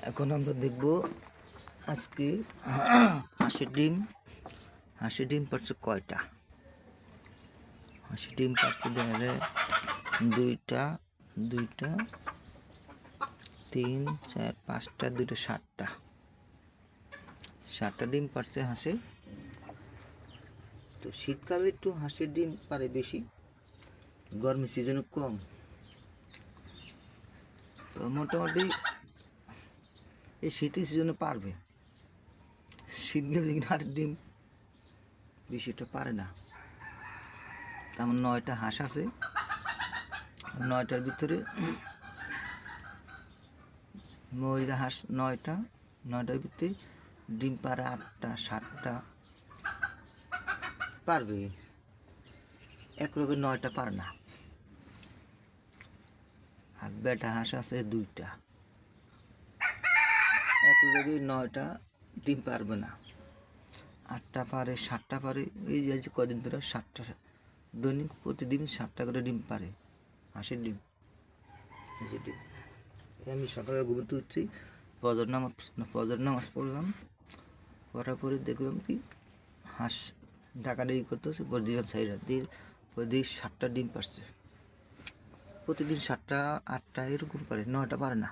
এখন আমরা দেখব আজকে হাঁসের ডিম পারছে কয়টা। হাঁসের ডিম পারছে দেখা যায় দুইটা, 3, 4, 5টা, 2টা, 7টা ডিম পারছে হাঁসে। তো শীতকালে একটু হাঁসের ডিম পারে বেশি, গরমের সিজনে কম। তো মোটামুটি এই শীতের সিজনে পারবে, শীতকালে আর ডিম বেশিটা পারে না। তেমন 9টা হাঁস আছে, 9টার ভিতরে মহিলা হাঁস 9টার ভিতরে ডিম পারে 8টা 7টা পারবে, এক লগে 9টা পারে না। আর বেটা হাঁস আছে 2টা, এক লগে 9টা ডিম পারবে না। 8টা পারে, 7টা পারে। এই যে কদিন ধরে 7টা, দৈনিক প্রতিদিন 7টা করে ডিম পারে হাঁসের ডিম। আমি সকালে ঘুমোতে উঠছি, ফজর নামাজ পড়লাম, পড়ার পরে দেখলাম কি হাঁস ডাকাডাকি করতেছে, পরে দিলাম সাইডা দিয়ে, পরে দিয়ে 7টা ডিম পারছে। প্রতিদিন 7টা 8টা এরকম পারে, 9টা পারে না।